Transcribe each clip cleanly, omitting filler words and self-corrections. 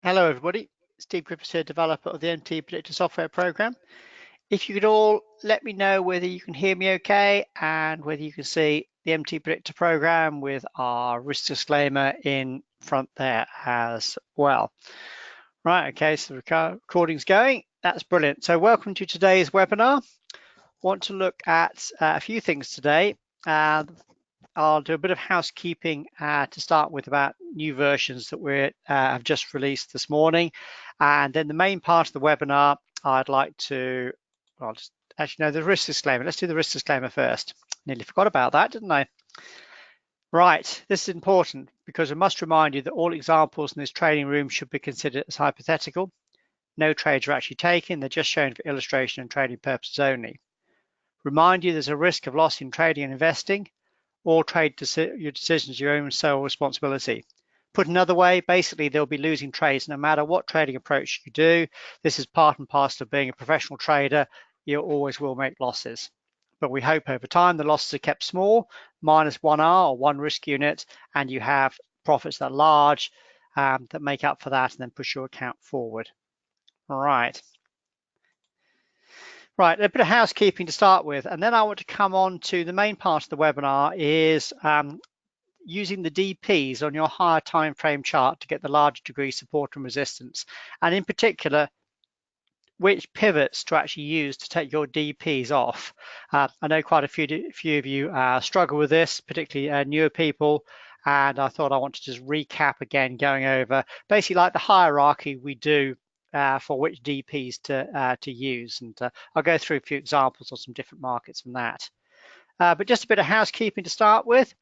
Hello everybody, Steve Griffiths here, developer of the MTPredictor software program. If you could all let me know whether you can hear me okay and whether you can see the MTPredictor program with our risk disclaimer in front there as well. Right, okay, so the recording's going. That's brilliant. So welcome to today's webinar. Want to look at a few things today. I'll do a bit of housekeeping to start with about new versions that we have just released this morning. And then the main part of the webinar, I'd like to, well, just actually no, the risk disclaimer. Let's do the risk disclaimer first. Nearly forgot about that, didn't I? Right, this is important because I must remind you that all examples in this training room should be considered as hypothetical. No trades are actually taken, they're just shown for illustration and trading purposes only. Remind you there's a risk of loss in trading and investing. All your decisions your own sole responsibility. Put another way, basically they'll be losing trades no matter what trading approach you do. This is part and parcel of being a professional trader. You always will make losses. But we hope over time the losses are kept small, -1R or one risk unit, and you have profits that are large that make up for that and then push your account forward. All right. Right, a bit of housekeeping to start with, and then I want to come on to the main part of the webinar is using the DPs on your higher time frame chart to get the larger degree support and resistance, and in particular, which pivots to actually use to take your DPs off. I know quite a few of you struggle with this, particularly newer people, and I thought I want to just recap again, going over basically like the hierarchy we do for which DPs to use, and I'll go through a few examples of some different markets from that. But just a bit of housekeeping to start with.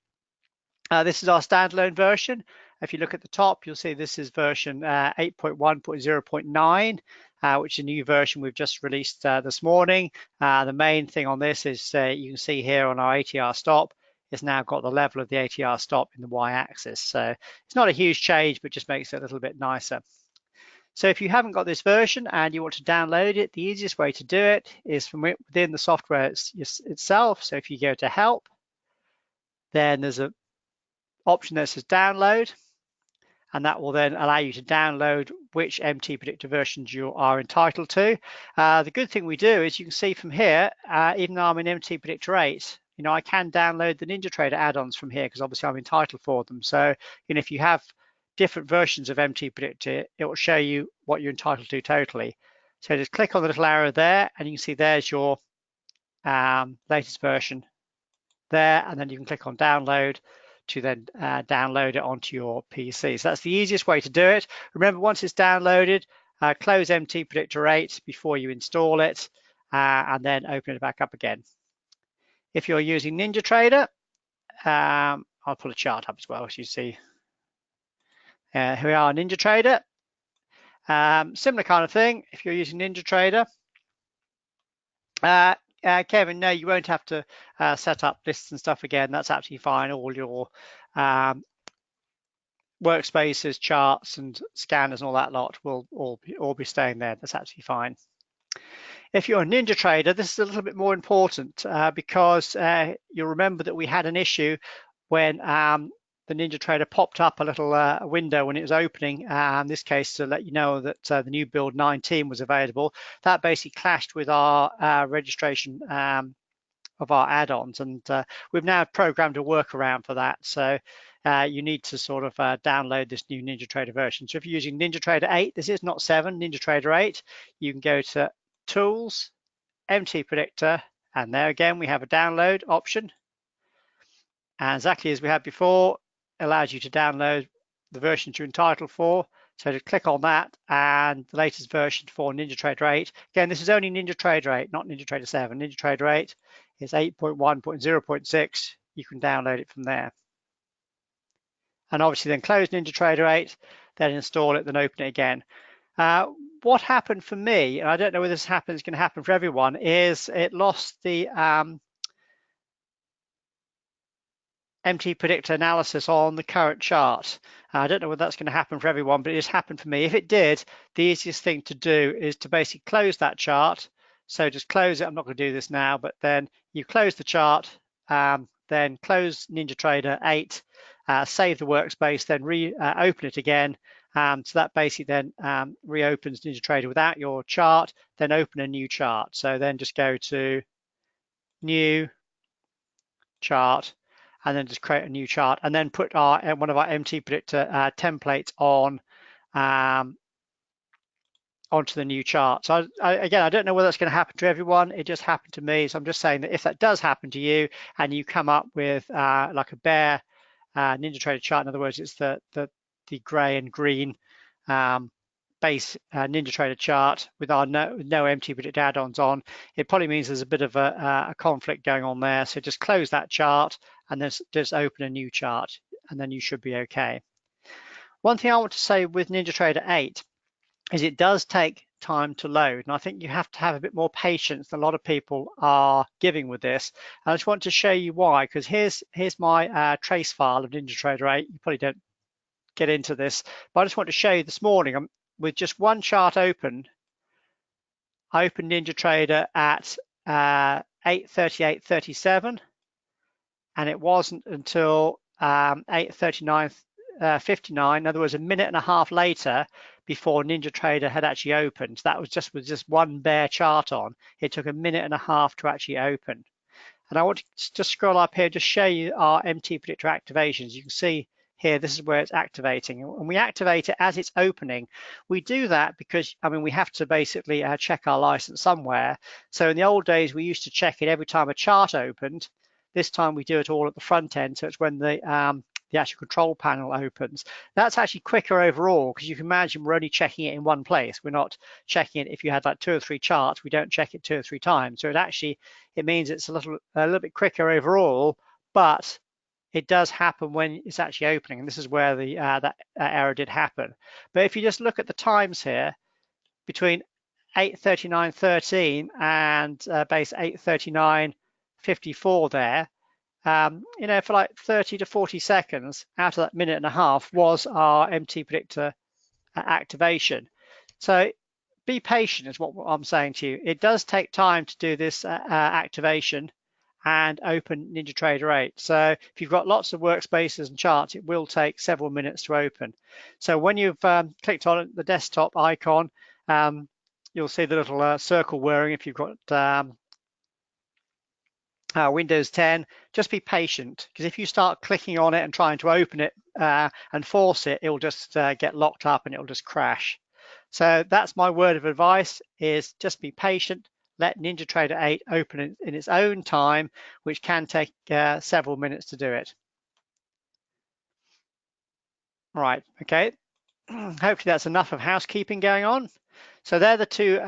This is our standalone version. If you look at the top, you'll see this is version 8.1.0.9, which is a new version we've just released this morning. The main thing on this is you can see here on our ATR stop, it's now got the level of the ATR stop in the y-axis. So it's not a huge change, but just makes it a little bit nicer. So if you haven't got this version and you want to download it, the easiest way to do it is from within the software itself. So if you go to Help, then there's an option that says Download, and that will then allow you to download which MTPredictor versions you are entitled to. The good thing we do is you can see from here, even though I'm in MTPredictor 8, I can download the NinjaTrader add-ons from here because obviously I'm entitled for them. So, if you have different versions of MTPredictor, it will show you what you're entitled to totally. So just click on the little arrow there, and you can see there's your latest version there, and then you can click on Download to then download it onto your PC. So that's the easiest way to do it. Remember, once it's downloaded, close MTPredictor 8 before you install it, and then open it back up again. If you're using NinjaTrader, I'll pull a chart up as well, as you see. Here we are, NinjaTrader. Similar kind of thing. If you're using NinjaTrader, Kevin, no, you won't have to set up lists and stuff again. That's absolutely fine. All your workspaces, charts, and scanners and all that lot will all be staying there. That's absolutely fine. If you're a NinjaTrader, this is a little bit more important because you'll remember that we had an issue when the NinjaTrader popped up a little window when it was opening, in this case to let you know that the new build 19 was available. That basically clashed with our registration of our add-ons, and we've now programmed a workaround for that. So you need to sort of download this new NinjaTrader version. So if you're using NinjaTrader 8, this is not 7, NinjaTrader 8, you can go to Tools, MTPredictor, and there again we have a download option. And exactly as we had before, allows you to download the versions you're entitled for. So to click on that, and the latest version for NinjaTrader 8. Again, this is only NinjaTrader 8, not NinjaTrader 7. NinjaTrader 8 is 8.1.0.6. You can download it from there. And obviously then close NinjaTrader 8, then install it, then open it again. What happened for me, and I don't know whether this is going to happen for everyone, is it lost the MTPredictor analysis on the current chart. I don't know whether that's going to happen for everyone, but it just happened for me. If it did, the easiest thing to do is to basically close that chart. So just close it. I'm not going to do this now, but then you close the chart, then close NinjaTrader 8, save the workspace, then open it again, So that basically then reopens NinjaTrader without your chart, then open a new chart. So then just go to new chart and then just create a new chart and then put one of our MTPredictor templates on onto the new chart. So again, I don't know whether that's going to happen to everyone. It just happened to me. So I'm just saying that if that does happen to you and you come up with like a bare NinjaTrader chart, in other words, it's the gray and green base NinjaTrader chart with our no MTPredictor add-ons on, it probably means there's a bit of a conflict going on there. So just close that chart and then just open a new chart and then you should be okay. One thing I want to say with NinjaTrader 8 is it does take time to load. And I think you have to have a bit more patience than a lot of people are giving with this. And I just want to show you why, because here's my trace file of NinjaTrader 8. You probably don't get into this, but I just want to show you this morning, with just one chart open, I opened NinjaTrader at 8:38:37, and it wasn't until 8:39:59, in other words, a minute and a half later, before NinjaTrader had actually opened. That was just with just one bare chart on. It took a minute and a half to actually open. And I want to just scroll up here, just show you our MTPredictor activations. You can see here, this is where it's activating, and we activate it as it's opening. We do that because, I mean, we have to basically check our license somewhere. So in the old days, we used to check it every time a chart opened. This time we do it all at the front end, so it's when the actual control panel opens. That's actually quicker overall, because you can imagine we're only checking it in one place. We're not checking it if you had like 2 or 3 charts. We don't check it 2 or 3 times. So it means it's a little bit quicker overall, but it does happen when it's actually opening, and this is where the that error did happen. But if you just look at the times here, between 8:39:13 and base 8:39:54 there, you know, for like 30 to 40 seconds out of that minute and a half was our MTPredictor activation. So be patient is what I'm saying to you. It does take time to do this activation and open NinjaTrader 8. So if you've got lots of workspaces and charts, it will take several minutes to open. So when you've clicked on the desktop icon, you'll see the little circle whirring if you've got Windows 10. Just be patient, because if you start clicking on it and trying to open it and force it, it'll just get locked up and it'll just crash. So that's my word of advice, is just be patient. Let NinjaTrader 8 open in its own time, which can take several minutes to do it. Right, okay. Hopefully that's enough of housekeeping going on. So they're the 2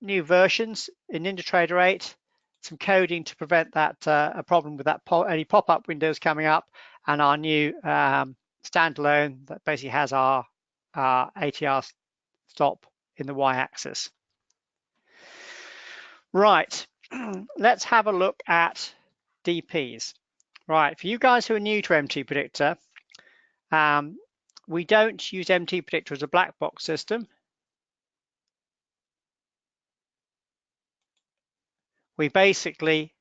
new versions in NinjaTrader 8. Some coding to prevent that a problem with that any pop-up windows coming up, and our new standalone that basically has our ATR stop in the y-axis. Right, let's have a look at DPs. Right, for you guys who are new to MTPredictor, we don't use MTPredictor as a black box system. We basically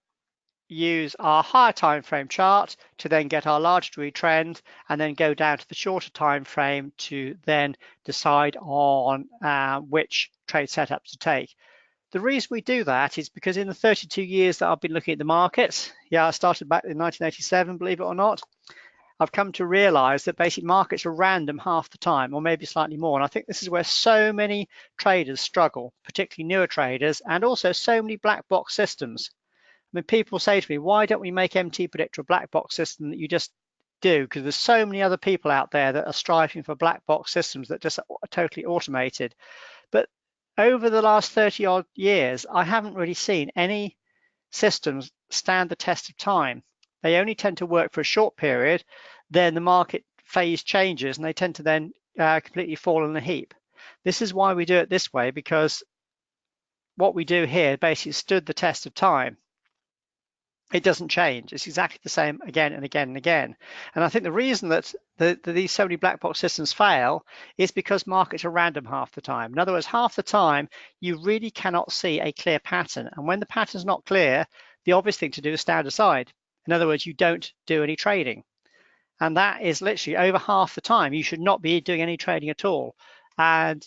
use our higher time frame chart to then get our large degree trend, and then go down to the shorter time frame to then decide on which trade setups to take. The reason we do that is because in the 32 years that I've been looking at the markets, I started back in 1987, believe it or not, I've come to realize that basic markets are random half the time, or maybe slightly more. And I think this is where so many traders struggle, particularly newer traders, and also so many black box systems. I mean, people say to me, why don't we make MTPredictor a black box system that you just do? Because there's so many other people out there that are striving for black box systems that just are totally automated. But over the last 30 odd years, I haven't really seen any systems stand the test of time. They only tend to work for a short period, then the market phase changes and they tend to then completely fall in a heap. This is why we do it this way, because what we do here basically stood the test of time. It doesn't change. It's exactly the same again and again and again. And I think the reason that these so many black box systems fail is because markets are random half the time. In other words, half the time, you really cannot see a clear pattern. And when the pattern's not clear, the obvious thing to do is stand aside. In other words, you don't do any trading. And that is literally over half the time. You should not be doing any trading at all. And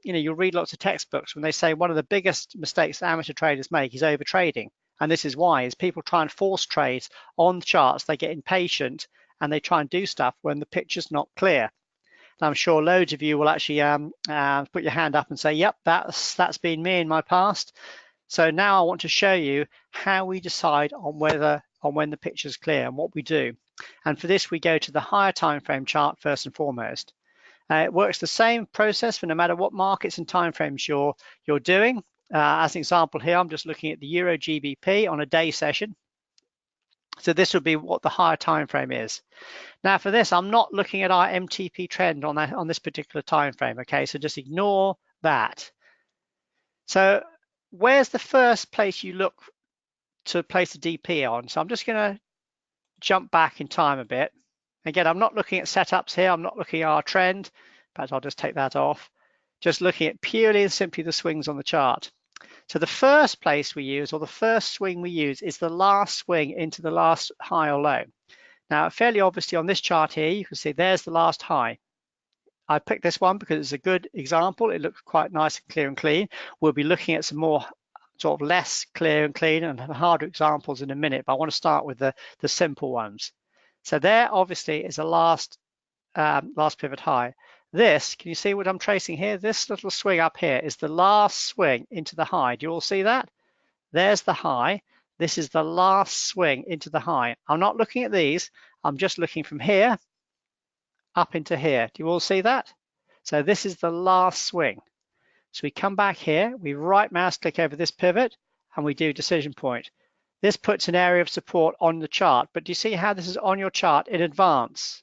you'll read lots of textbooks when they say one of the biggest mistakes amateur traders make is over trading. And this is why, is people try and force trades on the charts. They get impatient and they try and do stuff when the picture's not clear. And I'm sure loads of you will actually put your hand up and say, yep, that's been me in my past. So now I want to show you how we decide on when the picture is clear and what we do. And for this, we go to the higher time frame chart first and foremost. It works the same process for no matter what markets and timeframes you're doing. As an example here, I'm just looking at the Euro GBP on a day session. So this would be what the higher time frame is. Now for this, I'm not looking at our MTP trend on this particular time frame. Okay, so just ignore that. So where's the first place you look to place the DP on? So I'm just going to jump back in time a bit. Again, I'm not looking at setups here. I'm not looking at our trend. Perhaps I'll just take that off. Just looking at purely and simply the swings on the chart. So the first place we use, or the first swing we use, is the last swing into the last high or low. Now, fairly obviously on this chart here, you can see there's the last high. I picked this one because it's a good example. It looks quite nice and clear and clean. We'll be looking at some more sort of less clear and clean and harder examples in a minute, but I want to start with the simple ones. So there obviously is a last pivot high. This, can you see what I'm tracing here? This little swing up here is the last swing into the high. Do you all see that? There's the high. This is the last swing into the high. I'm not looking at these. I'm just looking from here up into here. Do you all see that? So this is the last swing. So we come back here, we right mouse click over this pivot and we do decision point. This puts an area of support on the chart, but do you see how this is on your chart in advance?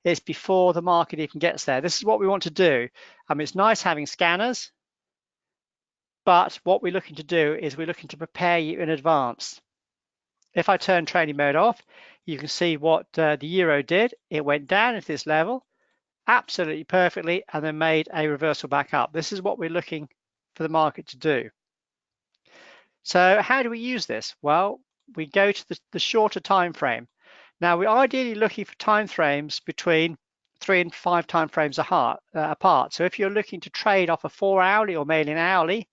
It's before the market even gets there. This is what we want to do. It's nice having scanners, but what we're looking to do is we're looking to prepare you in advance. If I turn trading mode off, you can see what the euro did. It went down at this level absolutely perfectly and then made a reversal back up. This is what we're looking for the market to do. So how do we use this? Well, we go to the shorter time frame. Now we're ideally looking for time frames between 3 and 5 time frames apart. So if you're looking to trade off a 4-hourly or maybe an hourly,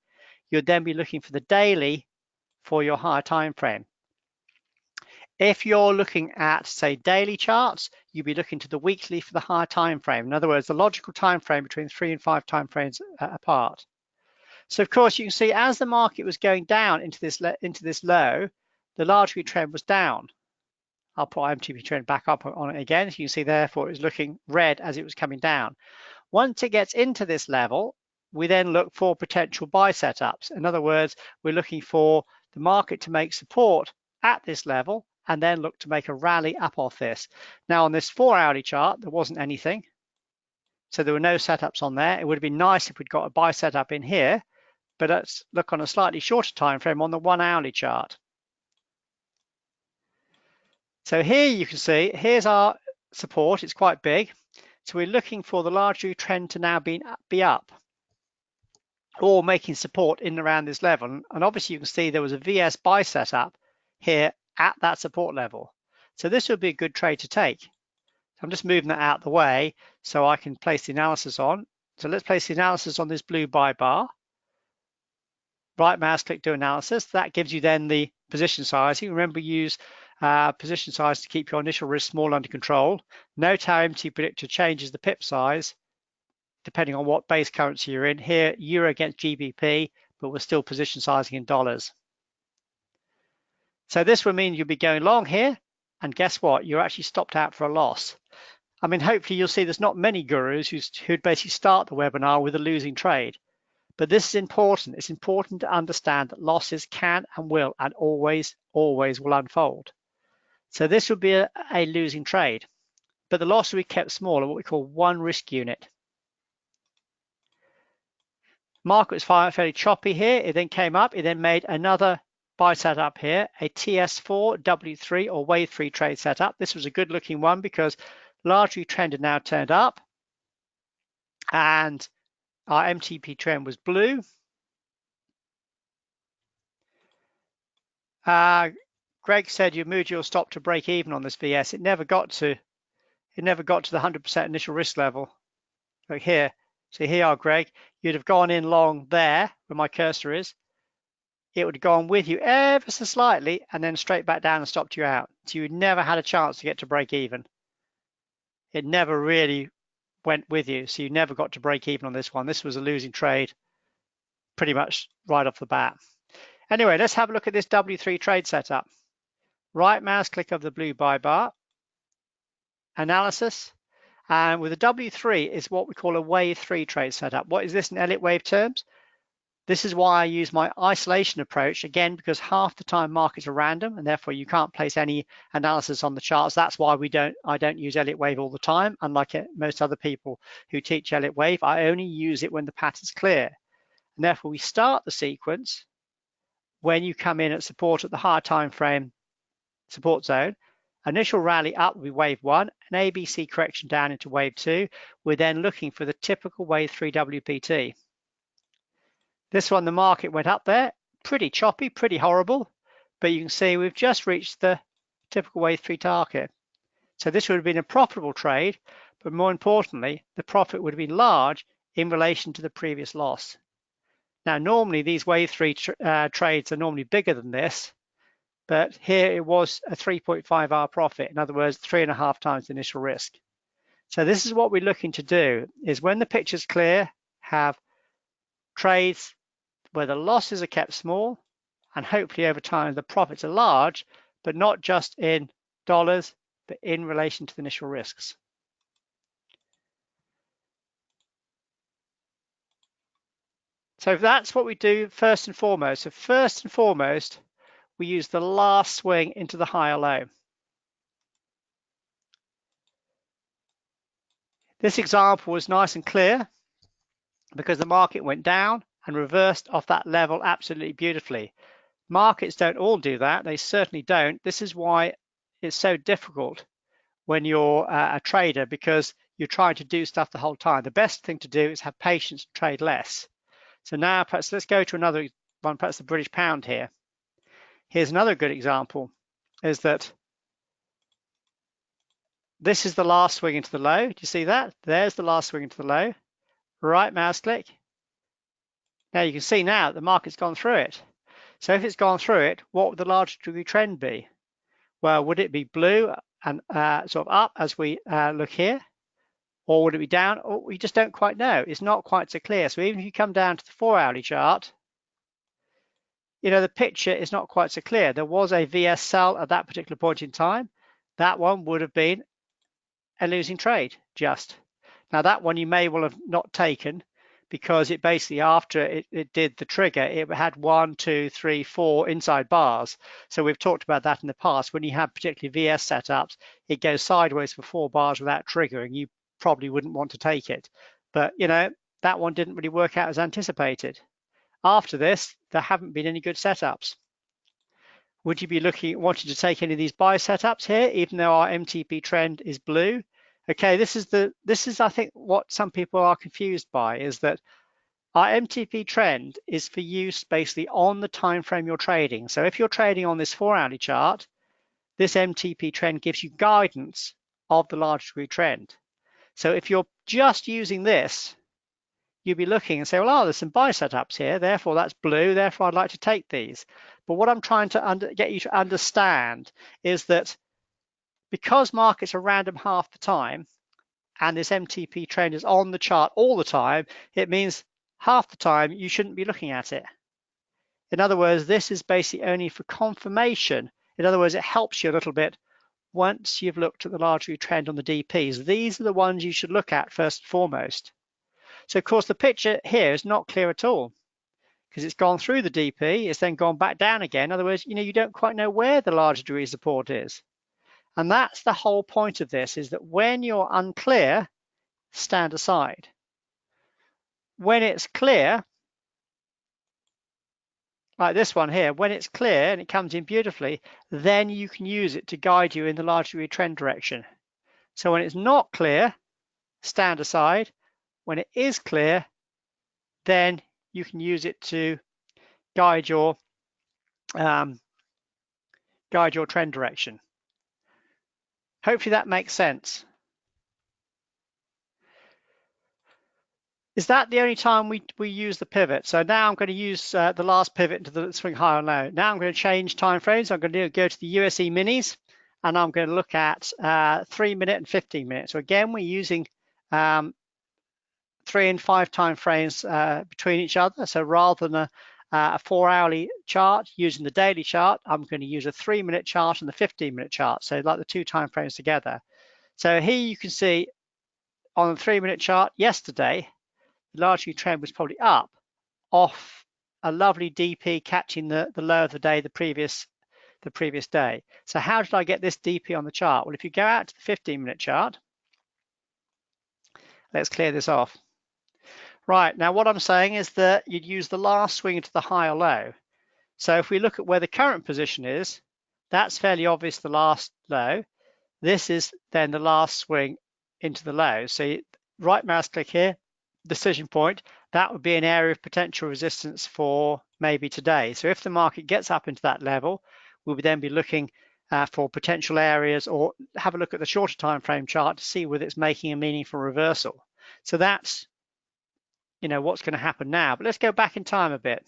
you'd then be looking for the daily for your higher time frame. If you're looking at, say, daily charts, you'd be looking to the weekly for the higher time frame. In other words, the logical time frame between 3 and 5 time frames apart. So of course, you can see as the market was going down into this low, the large view trend was down. I'll put MTP trend back up on it again. So you can see therefore it was looking red as it was coming down. Once it gets into this level, we then look for potential buy setups. In other words, we're looking for the market to make support at this level and then look to make a rally up off this. Now on this 4-hourly chart, there wasn't anything. So there were no setups on there. It would have been nice if we'd got a buy setup in here, but let's look on a slightly shorter time frame on the 1-hourly chart. So here you can see, here's our support. It's quite big. So we're looking for the large view trend to now be up or making support in and around this level. And obviously you can see there was a VS buy setup here at that support level. So this would be a good trade to take. So I'm just moving that out of the way so I can place the analysis on. So let's place the analysis on this blue buy bar. Right mouse click, do analysis. That gives you then the position sizing. Remember, use position size to keep your initial risk small under control. Note how MTPredictor changes the pip size depending on what base currency you're in. Here, euro against GBP, but we're still position sizing in dollars. So this will mean you'll be going long here, and guess what? You're actually stopped out for a loss. Hopefully you'll see there's not many gurus who'd basically start the webinar with a losing trade. But this is important. It's important to understand that losses can and will and always will unfold. So this would be a losing trade, but the loss will be kept small, or what we call one risk unit. Market was fairly choppy here. It then came up. It then made another buy setup here, a TS4, W3 or wave 3 trade setup. This was a good looking one because largely trend had now turned up and our MTP trend was blue. Greg said you moved your stop to break even on this VS. It never got to it never got to the 100% initial risk level. Like here, so here you are, Greg, you'd have gone in long there where my cursor is. It would have gone with you ever so slightly and then straight back down and stopped you out. So you never had a chance to get to break even. It never really went with you. So you never got to break even on this one. This was a losing trade pretty much right off the bat. Anyway, let's have a look at this W3 trade setup. Right mouse click of the blue buy bar, analysis, and with the W3 is what we call a wave 3 trade setup. What is this in Elliott wave terms? This is why I use my isolation approach, again, because half the time markets are random and therefore you can't place any analysis on the charts. That's why I don't use Elliott wave all the time, unlike most other people who teach Elliott wave. I only use it when the pattern's clear. And therefore we start the sequence when you come in at support at the higher time frame support zone. Initial rally up will be wave 1, an ABC correction down into wave 2. We're then looking for the typical wave 3 WPT. This one, the market went up there, pretty choppy, pretty horrible, but you can see we've just reached the typical wave 3 target. So this would have been a profitable trade, but more importantly, the profit would have been large in relation to the previous loss. Now, normally these wave 3 trades are normally bigger than this, but here it was a 3.5 hour profit. In other words, 3.5 times the initial risk. So this is what we're looking to do, is when the picture's clear, have trades where the losses are kept small and hopefully over time the profits are large, but not just in dollars, but in relation to the initial risks. So that's what we do first and foremost. So first and foremost, we use the last swing into the higher low. This example was nice and clear because the market went down and reversed off that level absolutely beautifully. Markets don't all do that. They certainly don't. This is why it's so difficult when you're a trader, because you're trying to do stuff the whole time. The best thing to do is have patience and trade less. So now perhaps let's go to another one, perhaps the British pound here. Here's another good example, is that this is the last swing into the low. Do you see that? There's the last swing into the low. Right mouse click. Now you can see now the market's gone through it. So if it's gone through it, what would the large degree trend be? Well, would it be blue and sort of up as we look here? Or would it be down? Or we just don't quite know. It's not quite so clear. So even if you come down to the 4-hourly chart, you know, the picture is not quite so clear. There was a VS sell at that particular point in time. That one would have been a losing trade just. Now that one you may well have not taken, because it basically, after it did the trigger, it had 1, 2, 3, 4 inside bars. So we've talked about that in the past. When you have particularly VS setups, it goes sideways for 4 bars without triggering. You probably wouldn't want to take it. But, you know, that one didn't really work out as anticipated. After this, there haven't been any good setups. Would you be wanting to take any of these buy setups here, even though our MTP trend is blue? Okay, this is I think what some people are confused by, is that our MTP trend is for use basically on the time frame you're trading. So if you're trading on this 4-hourly chart, this MTP trend gives you guidance of the large degree trend. So if you're just using this, you'll be looking and say, well, there's some buy setups here, therefore that's blue, therefore I'd like to take these. But what I'm trying to get you to understand is that because markets are random half the time, and this MTP trend is on the chart all the time, it means half the time you shouldn't be looking at it. In other words, this is basically only for confirmation. In other words, it helps you a little bit once you've looked at the large degree trend on the DPs. These are the ones you should look at first and foremost. So of course the picture here is not clear at all, because it's gone through the DP, it's then gone back down again. In other words, you know, you don't quite know where the large degree support is. And that's the whole point of this, is that when you're unclear, stand aside. When it's clear, like this one here, when it's clear and it comes in beautifully, then you can use it to guide you in the large degree trend direction. So when it's not clear, stand aside. When it is clear, then you can use it to guide your trend direction. Hopefully that makes sense. Is that the only time we use the pivot? So now I'm going to use the last pivot into the swing high or low. Now I'm going to change time frames. I'm going to go to the USE minis, and I'm going to look at 3 minute and 15 minutes. So again, we're using 3 and 5 time frames between each other. So rather than a 4-hourly chart using the daily chart, I'm going to use a 3-minute chart and the 15-minute chart. So like the 2 time frames together. So here you can see on the 3-minute chart yesterday, the largely trend was probably up off a lovely DP catching the low of the day the previous day. So how did I get this DP on the chart? Well, if you go out to the 15-minute chart, let's clear this off. Right, now what I'm saying is that you'd use the last swing into the high or low. So if we look at where the current position is, that's fairly obvious, the last low. This is then the last swing into the low. So right mouse click here, decision point, that would be an area of potential resistance for maybe today. So if the market gets up into that level, we would then be looking for potential areas, or have a look at the shorter time frame chart to see whether it's making a meaningful reversal. So that's, you know, what's going to happen now. But let's go back in time a bit.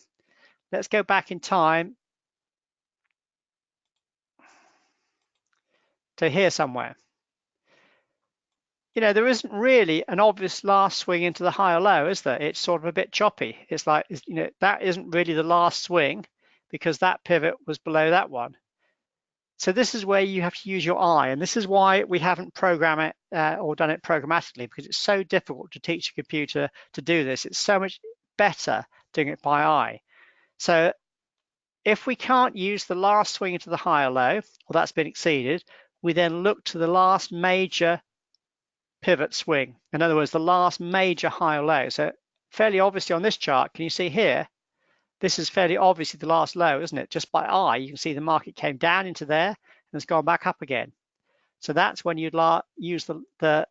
Let's go back in time to here somewhere. You know, there isn't really an obvious last swing into the high or low, is there? It's sort of a bit choppy. It's like, you know, that isn't really the last swing because that pivot was below that one. So this is where you have to use your eye, and this is why we haven't programmed it or done it programmatically, because it's so difficult to teach a computer to do this. It's so much better doing it by eye. So if we can't use the last swing into the high or low, or that's been exceeded, we then look to the last major pivot swing. In other words, the last major high or low. So fairly obviously on this chart, can you see here? This is fairly obviously the last low, isn't it? Just by eye, you can see the market came down into there and it's gone back up again. So that's when you'd use the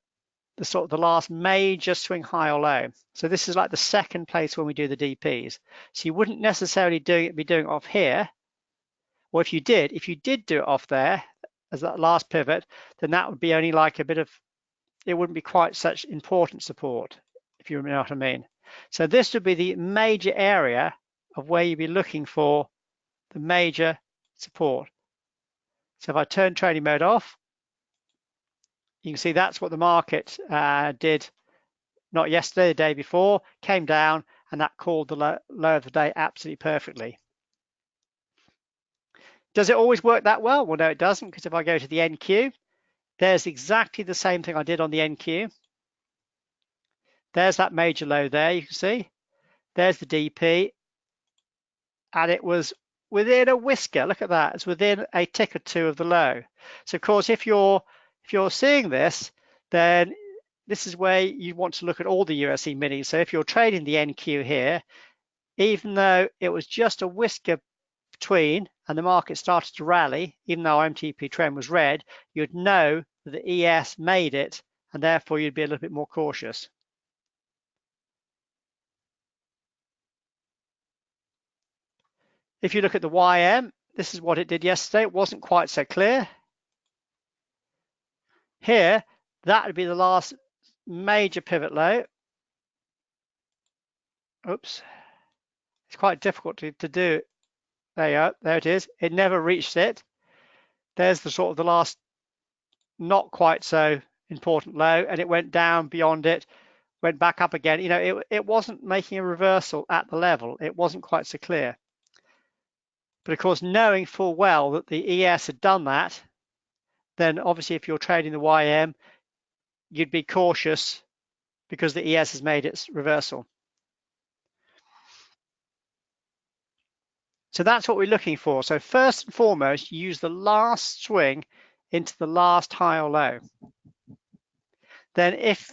sort of the last major swing high or low. So this is like the second place when we do the DPs. So you wouldn't necessarily be doing it off here. Or if you did do it off there as that last pivot, then that would be only like a bit of, it wouldn't be quite such important support, if you know what I mean. So this would be the major area of where you'd be looking for the major support. So if I turn trading mode off, you can see that's what the market did, not yesterday, the day before, came down, and that called the low of the day absolutely perfectly. Does it always work that well? Well, no, it doesn't, because if I go to the NQ, there's exactly the same thing I did on the NQ. There's that major low there, you can see. There's the DP, and it was within a whisker. Look at that. It's within a tick or two of the low. So of course, if you're seeing this, then this is where you want to look at all the USE minis. So if you're trading the NQ here, even though it was just a whisker between and the market started to rally, even though MTP trend was red, you'd know that the ES made it, and therefore you'd be a little bit more cautious. If you look at the YM, this is what it did yesterday. It wasn't quite so clear. Here, that would be the last major pivot low. Oops. It's quite difficult to do. There you go. There it is. It never reached it. There's the sort of the last not quite so important low, and it went down beyond it, went back up again. You know, it wasn't making a reversal at the level. It wasn't quite so clear. But of course, knowing full well that the ES had done that, then obviously if you're trading the YM, you'd be cautious because the ES has made its reversal. So that's what we're looking for. So first and foremost, you use the last swing into the last high or low. Then if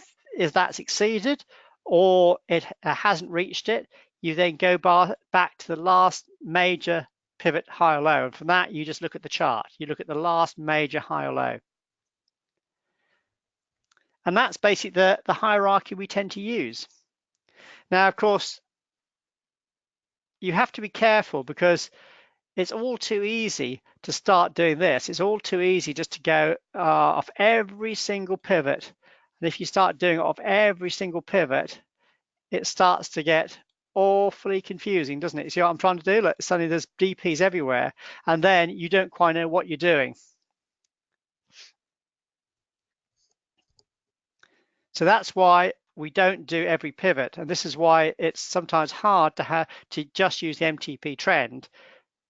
that's exceeded or it hasn't reached it, you then go back to the last major pivot high or low. And from that, you just look at the chart. You look at the last major high or low. And that's basically the hierarchy we tend to use. Now, of course, you have to be careful because it's all too easy to start doing this. It's all too easy just to go off every single pivot. And if you start doing it off every single pivot, it starts to get awfully confusing, doesn't it? You see what I'm trying to do? Look, suddenly there's DPs everywhere, and then you don't quite know what you're doing. So that's why we don't do every pivot, and this is why it's sometimes hard to have to just use the MTP trend,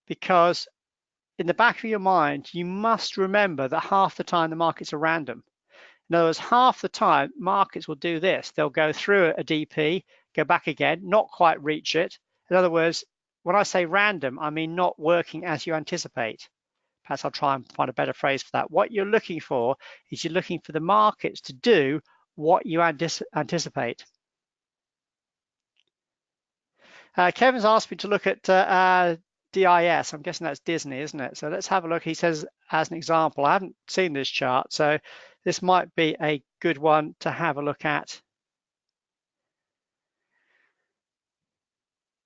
because in the back of your mind, you must remember that half the time the markets are random. In other words, half the time markets will do this. They'll go through a DP, go back again, not quite reach it. In other words, when I say random, I mean not working as you anticipate. Perhaps I'll try and find a better phrase for that. What you're looking for is you're looking for the markets to do what you anticipate. Kevin's asked me to look at DIS. I'm guessing that's Disney, isn't it? So let's have a look. He says, as an example, I haven't seen this chart, so this might be a good one to have a look at.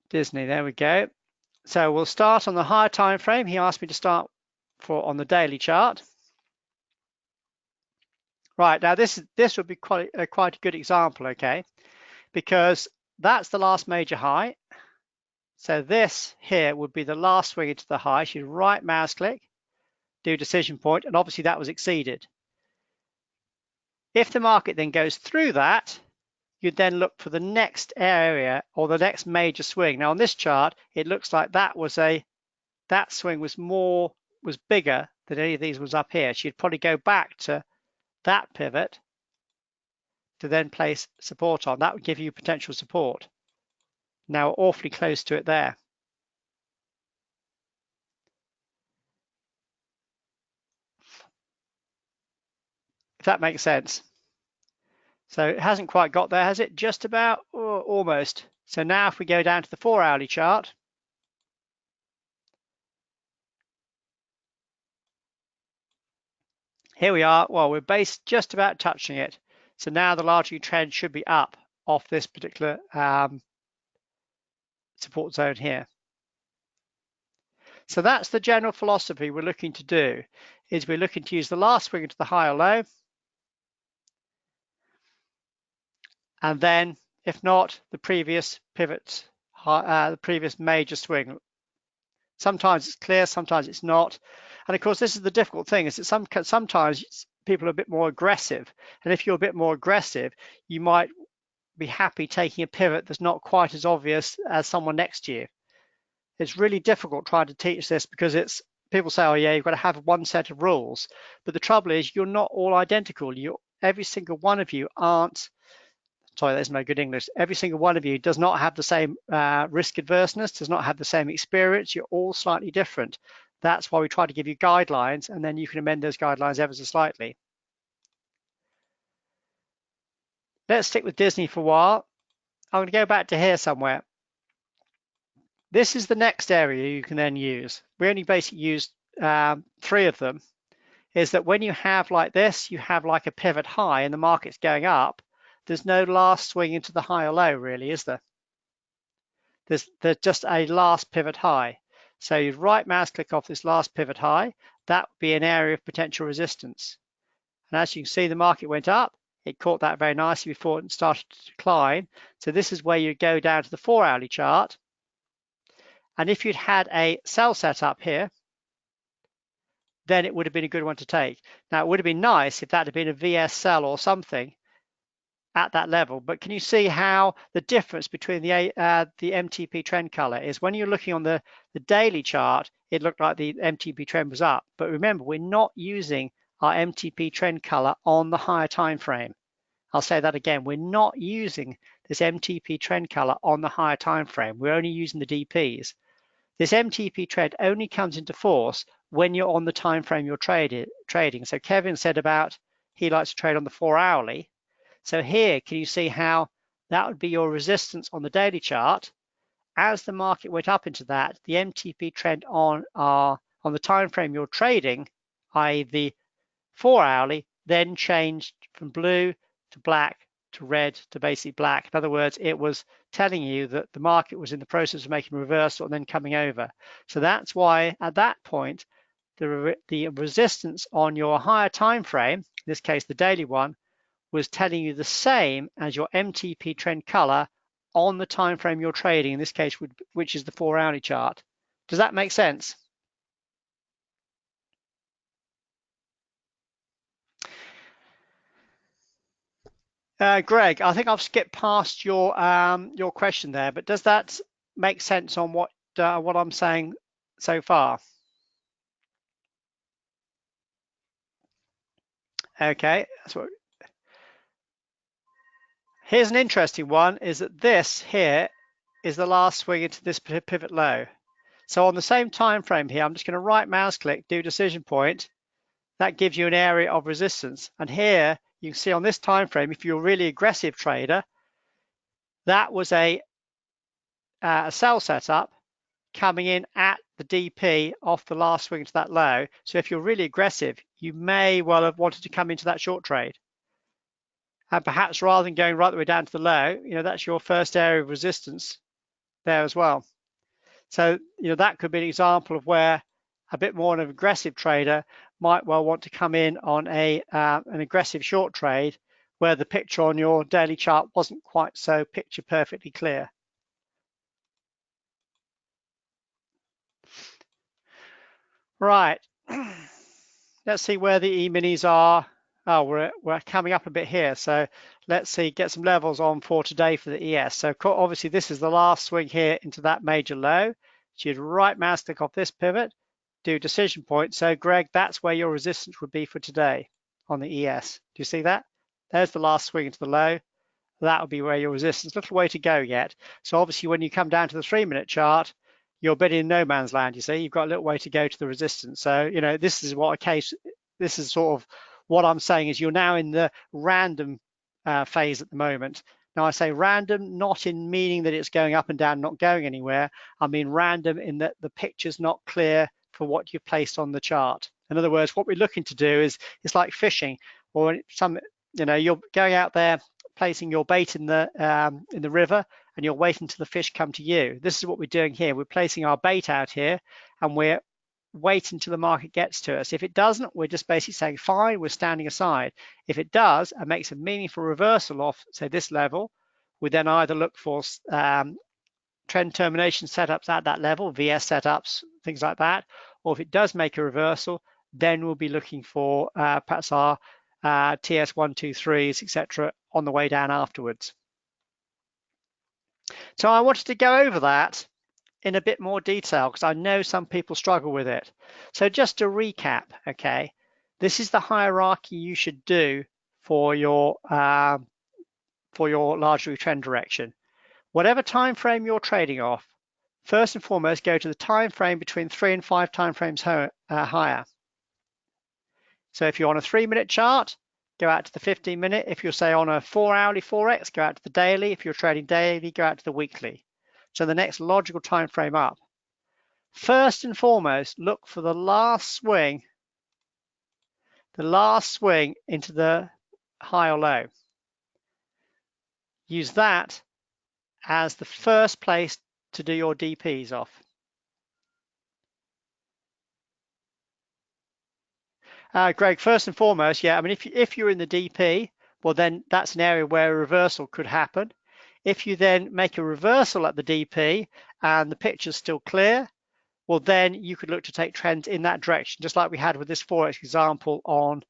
Disney, there we go. So we'll start on the higher time frame. He asked me to start on the daily chart. Right, now this would be quite a good example, okay? Because that's the last major high. So this here would be the last swing into the high. So you right mouse click, do decision point, and obviously that was exceeded. If the market then goes through that, you'd then look for the next area or the next major swing. Now on this chart, it looks like that swing was bigger than any of these was up here. So you'd probably go back to that pivot to then place support on. That would give you potential support. Now we're awfully close to it there. If that makes sense. So it hasn't quite got there, has it? Just about, or almost. So now if we go down to the 4-hourly chart, here we are. Well, we're based just about touching it. So now the larger trend should be up off this particular support zone here. So that's the general philosophy we're looking to do, is we're looking to use the last swing into the high or low. And then, if not, the previous pivot, the previous major swing. Sometimes it's clear, sometimes it's not. And of course, this is the difficult thing, is that sometimes people are a bit more aggressive. And if you're a bit more aggressive, you might be happy taking a pivot that's not quite as obvious as someone next to you. It's really difficult trying to teach this because people say, oh yeah, you've got to have one set of rules. But the trouble is you're not all identical. Every single one of you sorry, that's no good English. Every single one of you does not have the same risk adverseness, does not have the same experience. You're all slightly different. That's why we try to give you guidelines, and then you can amend those guidelines ever so slightly. Let's stick with Disney for a while. I'm going to go back to here somewhere. This is the next area you can then use. We only basically used 3 of them. Is that when you have like this, you have like a pivot high and the market's going up, there's no last swing into the high or low, really, is there? There's just a last pivot high. So you'd right mouse click off this last pivot high. That would be an area of potential resistance. And as you can see, the market went up. It caught that very nicely before it started to decline. So this is where you go down to the 4-hourly chart. And if you'd had a sell set up here, then it would have been a good one to take. Now, it would have been nice if that had been a VS sell or something at that level. But can you see how the difference between the MTP trend color is? When you're looking on the daily chart, it looked like the MTP trend was up. But remember, we're not using our MTP trend color on the higher time frame. I'll say that again. We're not using this MTP trend color on the higher time frame. We're only using the DPs. This MTP trend only comes into force when you're on the time frame you're trading. So Kevin said about he likes to trade on the 4-hourly. So here, can you see how that would be your resistance on the daily chart? As the market went up into that, the MTP trend on the time frame you're trading, i.e. the 4-hourly, then changed from blue to black to red to basically black. In other words, it was telling you that the market was in the process of making a reversal and then coming over. So that's why at that point, the resistance on your higher time frame, in this case the daily one, was telling you the same as your MTP trend color on the time frame you're trading, in this case, which is the 4-hourly chart. Does that make sense? Greg, I think I've skipped past your question there, but does that make sense on what I'm saying so far? Okay, that's what. Here's an interesting one: is that this here is the last swing into this pivot low. So on the same time frame here, I'm just going to right mouse click, do decision point. That gives you an area of resistance. And here you can see on this time frame, if you're a really aggressive trader, that was a sell setup coming in at the DP off the last swing to that low. So if you're really aggressive, you may well have wanted to come into that short trade. And perhaps rather than going right the way down to the low, that's your first area of resistance there as well. So, that could be an example of where a bit more of an aggressive trader might well want to come in on an aggressive short trade where the picture on your daily chart wasn't quite so picture perfectly clear. Right. Let's see where the E-minis are. Oh, we're coming up a bit here. So let's see, get some levels on for today for the ES. So obviously this is the last swing here into that major low. So you'd right mouse click off this pivot, do decision point. So Greg, that's where your resistance would be for today on the ES. Do you see that? There's the last swing into the low. That would be where your resistance, little way to go yet. So obviously when you come down to the 3-minute chart, you're a bit in no man's land, you see. You've got a little way to go to the resistance. So, this is this is sort of what I'm saying is you're now in the random phase at the moment. Now I say random, not in meaning that it's going up and down, not going anywhere. I mean random in that the picture's not clear for what you've placed on the chart. In other words, what we're looking to do is it's like fishing, or you're going out there placing your bait in the river, and you're waiting till the fish come to you. This is what we're doing here. We're placing our bait out here, and we're waiting till the market gets to us. If it doesn't, we're just basically saying, fine, we're standing aside. If it does and makes a meaningful reversal off, say, this level, we then either look for trend termination setups at that level, VS setups, things like that, or if it does make a reversal, then we'll be looking for perhaps our TS 1, 2, 3s, etc. on the way down afterwards. So I wanted to go over that in a bit more detail because I know some people struggle with it. So just to recap, okay, this is the hierarchy you should do for your largely trend direction. Whatever time frame you're trading off, first and foremost, go to the time frame between 3 and 5 time frames higher. So if you're on a 3-minute chart, go out to the 15-minute. If you're, say, on a 4-hourly Forex, go out to the daily. If you're trading daily, go out to the weekly. So the next logical time frame up. First and foremost, look for the last swing into the high or low. Use that as the first place to do your DPs off. Greg, first and foremost, yeah, I mean, if you're in the DP, well, then that's an area where a reversal could happen. If you then make a reversal at the DP and the picture's still clear, well, then you could look to take trends in that direction, just like we had with this Forex example on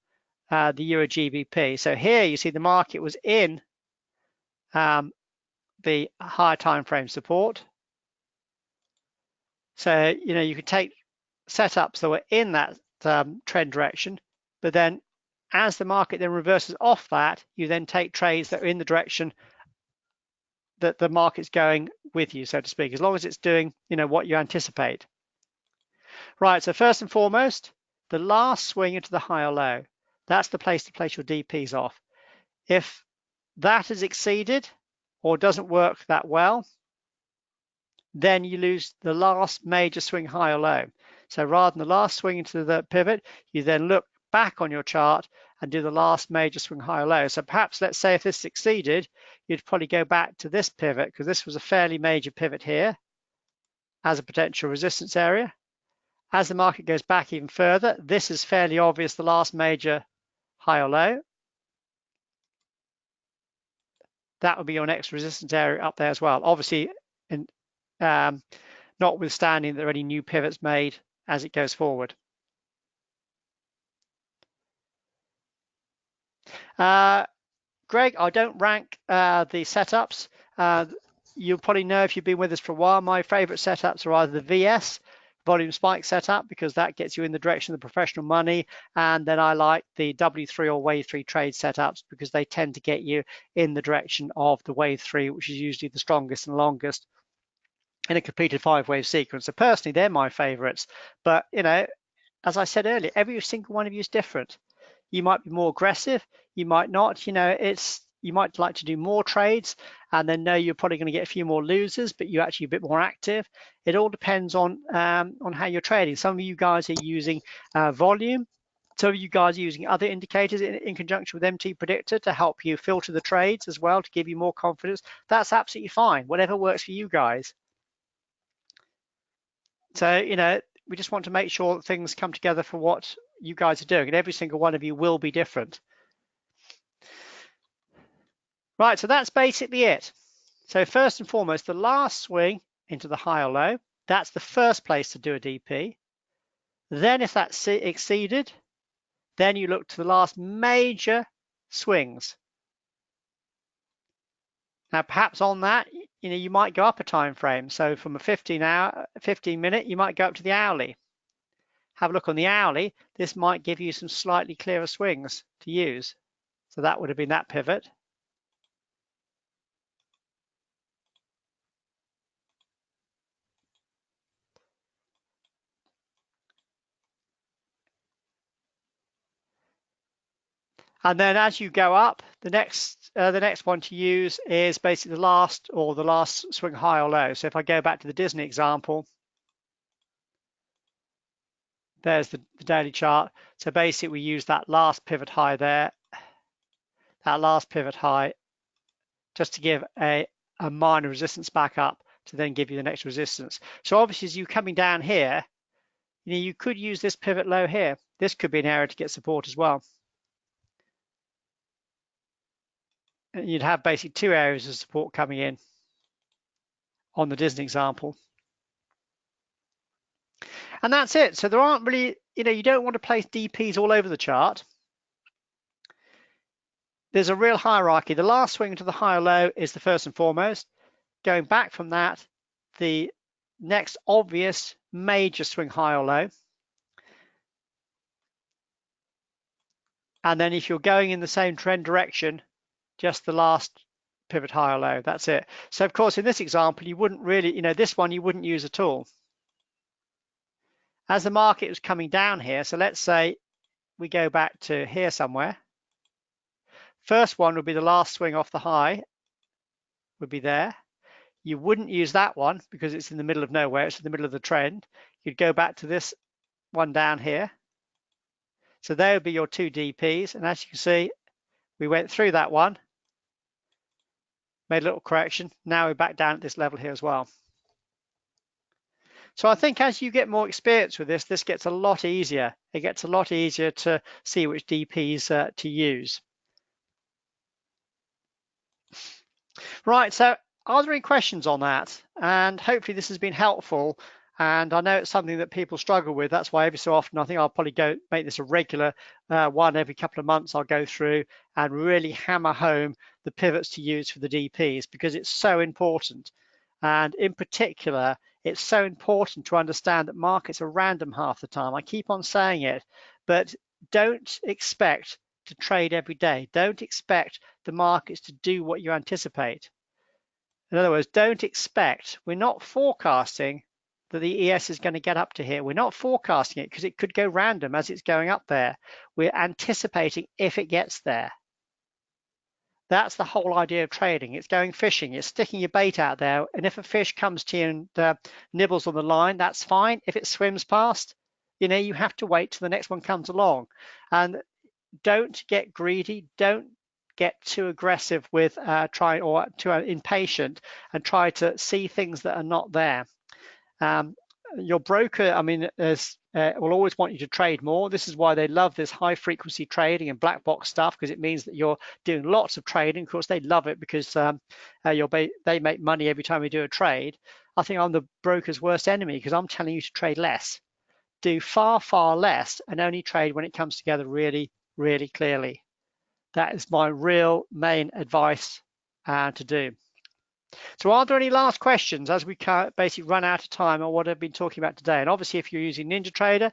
the Euro GBP. So here you see the market was in the higher time frame support. So, you could take setups that were in that trend direction, but then as the market then reverses off that, you then take trades that are in the direction that the market's going with you, so to speak, as long as it's doing, what you anticipate. Right, so first and foremost, the last swing into the high or low, that's the place to place your DPs off. If that is exceeded or doesn't work that well, then you lose the last major swing high or low. So rather than the last swing into the pivot, you then look back on your chart and do the last major swing high or low. So perhaps, let's say if this succeeded, you'd probably go back to this pivot because this was a fairly major pivot here as a potential resistance area. As the market goes back even further, this is fairly obvious, the last major high or low. that would be your next resistance area up there as well. Obviously, in, notwithstanding there are any new pivots made as it goes forward. Greg, I don't rank the setups. You'll probably know if you've been with us for a while, my favorite setups are either the VS, volume spike setup, because that gets you in the direction of the professional money. And then I like the W3 or wave 3 trade setups because they tend to get you in the direction of the wave 3, which is usually the strongest and longest in a completed 5-wave sequence. So personally, they're my favorites. But, you know, as I said earlier, every single one of you is different. You might be more aggressive, you might not. You know, you might like to do more trades and then know you're probably going to get a few more losers, but you're actually a bit more active. It all depends on how you're trading. Some of you guys are using volume. Some of you guys are using other indicators in conjunction with MTPredictor to help you filter the trades as well, to give you more confidence. That's absolutely fine, whatever works for you guys. So, you know, we just want to make sure that things come together for what you guys are doing, and every single one of you will be different. Right, so that's basically it. So first and foremost, the last swing into the high or low, that's the first place to do a DP. Then if that's exceeded, then you look to the last major swings. Now, perhaps on that, you know, you might go up a time frame. So from a 15 minute, you might go up to the hourly. Have a look on the hourly. This might give you some slightly clearer swings to use. So that would have been that pivot. And then as you go up, the next one to use is basically the last swing high or low. So if I go back to the Disney example, there's the daily chart. So basically we use that last pivot high there, that last pivot high, just to give a minor resistance back up to then give you the next resistance. So obviously as you're coming down here, you know, you could use this pivot low here. This could be an area to get support as well. And you'd have basically two areas of support coming in on the Disney example. And that's it. So there aren't really, you know, you don't want to place DPs all over the chart. There's a real hierarchy. The last swing to the high or low is the first and foremost. Going back from that, the next obvious major swing high or low. And then if you're going in the same trend direction, just the last pivot high or low, that's it. So of course, in this example, you wouldn't really, you know, this one you wouldn't use at all. As the market was coming down here, so let's say we go back to here somewhere. First one would be the last swing off the high, would be there. You wouldn't use that one because it's in the middle of nowhere, it's in the middle of the trend. You'd go back to this one down here. So there would be your two DPs. And as you can see, we went through that one, made a little correction. Now we're back down at this level here as well. So I think as you get more experience with this, this gets a lot easier. It gets a lot easier to see which DPs to use. Right, so are there any questions on that? And hopefully this has been helpful. And I know it's something that people struggle with. That's why every so often I think I'll probably make this a regular one every couple of months. I'll go through and really hammer home the pivots to use for the DPs because it's so important. And in particular, it's so important to understand that markets are random half the time. I keep on saying it, but don't expect to trade every day. Don't expect the markets to do what you anticipate. In other words, don't expect, we're not forecasting that the ES is going to get up to here. We're not forecasting it because it could go random as it's going up there. We're anticipating if it gets there. That's the whole idea of trading. It's going fishing. It's sticking your bait out there. And if a fish comes to you and nibbles on the line, that's fine. If it swims past, you know, you have to wait till the next one comes along. And don't get greedy. Don't get too aggressive with too impatient and try to see things that are not there. your broker, I mean, will always want you to trade more. This is why they love this high frequency trading and black box stuff, because it means that you're doing lots of trading. Of course, they love it because they make money every time you do a trade. I think I'm the broker's worst enemy because I'm telling you to trade less. Do far, far less and only trade when it comes together really, really clearly. That is my real main advice to do. So are there any last questions as we basically run out of time on what I've been talking about today? And obviously, if you're using NinjaTrader,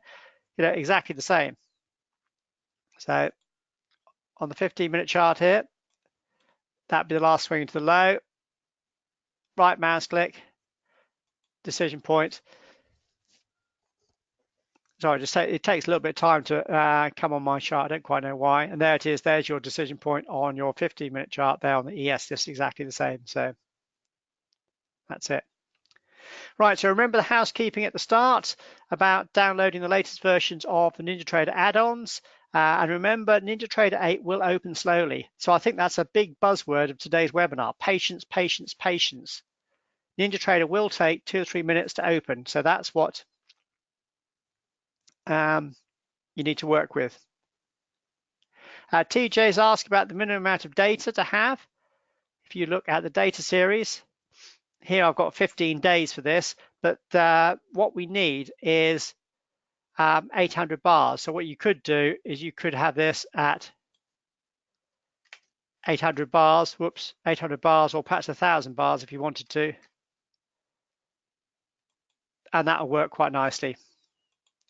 exactly the same. So on the 15-minute chart here, that'd be the last swing to the low, right mouse click, decision point. Sorry, it takes a little bit of time to come on my chart. I don't quite know why. And there it is. There's your decision point on your 15-minute chart there on the ES. Just exactly the same. So that's it. Right, so remember the housekeeping at the start about downloading the latest versions of the NinjaTrader add-ons. And remember, NinjaTrader 8 will open slowly. So I think that's a big buzzword of today's webinar. Patience, patience, patience. NinjaTrader will take 2 or 3 minutes to open. So that's what you need to work with. TJ's asked about the minimum amount of data to have. If you look at the data series, here I've got 15 days for this, but what we need is 800 bars. So what you could do is you could have this at 800 bars, 800 bars, or perhaps 1,000 bars if you wanted to. And that'll work quite nicely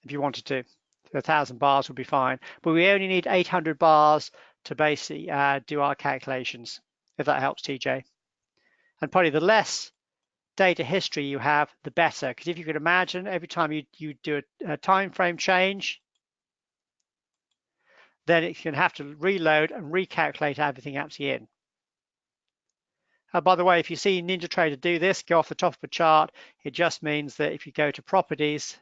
if you wanted to. 1,000 bars would be fine, but we only need 800 bars to basically do our calculations, if that helps, TJ. And probably the less data history you have, the better, because if you could imagine every time you do a time frame change, then it can have to reload and recalculate everything actually in. By the way, if you see NinjaTrader do this, go off the top of a chart, it just means that if you go to properties,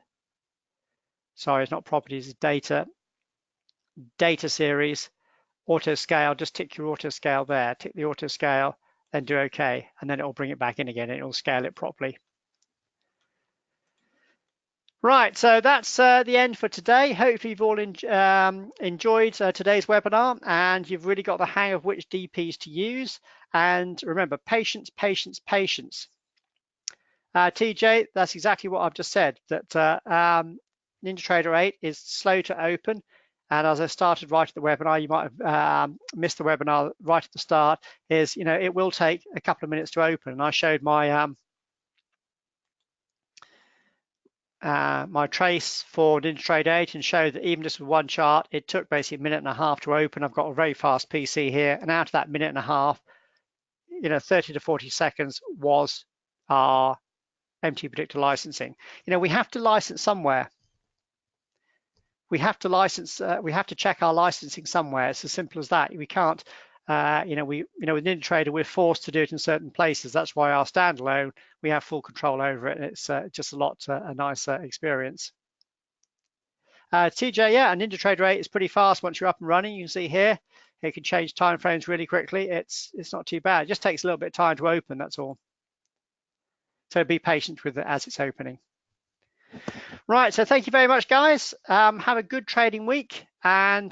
sorry, it's not properties, it's data series, auto scale, just tick your auto scale there, tick the auto scale, then do OK, and then it will bring it back in again and it will scale it properly. Right, so that's the end for today. Hopefully you've all enjoyed today's webinar and you've really got the hang of which DPs to use. And remember, patience, patience, patience. TJ, that's exactly what I've just said, that NinjaTrader 8 is slow to open. And as I started right at the webinar, you might have missed the webinar right at the start, is, it will take a couple of minutes to open. And I showed my my trace for NinjaTrader 8 and showed that even just with one chart, it took basically a minute and a half to open. I've got a very fast PC here, and out of that minute and a half, 30 to 40 seconds was our MTPredictor licensing. We have to license somewhere. We have to license. We have to check our licensing somewhere. It's as simple as that. We can't. With NinjaTrader, we're forced to do it in certain places. That's why our standalone, we have full control over it, and it's just a nicer experience. TJ, yeah, and NinjaTrader 8 is pretty fast once you're up and running. You can see here, it can change time frames really quickly. It's not too bad. It just takes a little bit of time to open, that's all. So be patient with it as it's opening. Right, so thank you very much, guys. Have a good trading week, and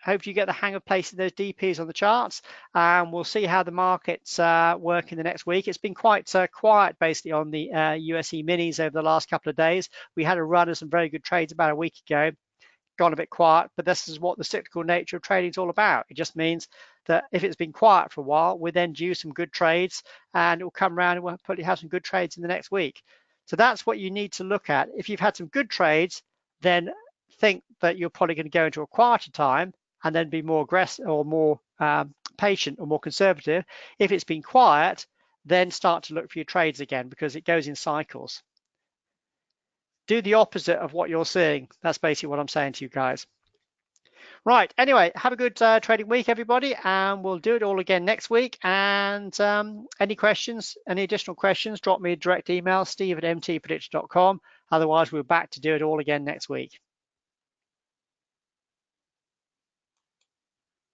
hope you get the hang of placing those DPs on the charts. We'll see how the markets work in the next week. It's been quite quiet, basically, on the USE minis over the last couple of days. We had a run of some very good trades about a week ago, gone a bit quiet, but this is what the cyclical nature of trading is all about. It just means that if it's been quiet for a while, we then do some good trades, and it will come around and we'll probably have some good trades in the next week. So that's what you need to look at. If you've had some good trades, then think that you're probably going to go into a quieter time and then be more aggressive or more patient or more conservative. If it's been quiet, then start to look for your trades again, because it goes in cycles. Do the opposite of what you're seeing. That's basically what I'm saying to you guys. Right, anyway, have a good trading week, everybody, and we'll do it all again next week. And any questions, any additional questions, drop me a direct email, steve@mtpredictor.com. Otherwise, we're back to do it all again next week.